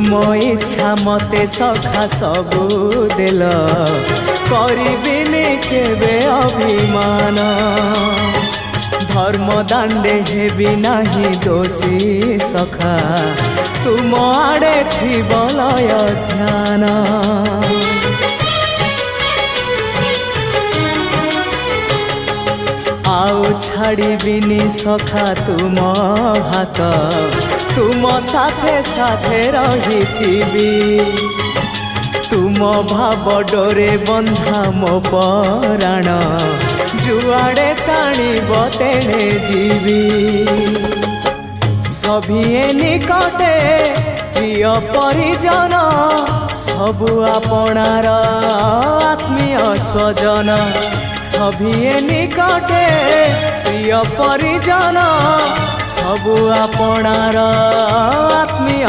तुम इच्छा मते सखा सबू देल करिबिनी केबे अभिमान धर्म दांडे हेबी नाही दोषी सखा तुम आड़े थी बलय ध्यान आउ छाड़िबिनी सखा तुम हाथ तुम साथे साथे रही तुम भाव डोरे बंधा मो पराण जुआड़े टाणीब तेणे जीवी सभिए निकटे प्रिय परिजन सबु आपणार आत्मीय स्वजन सभिए निकटे प्रिय परिजन सबु आपणार आत्मीय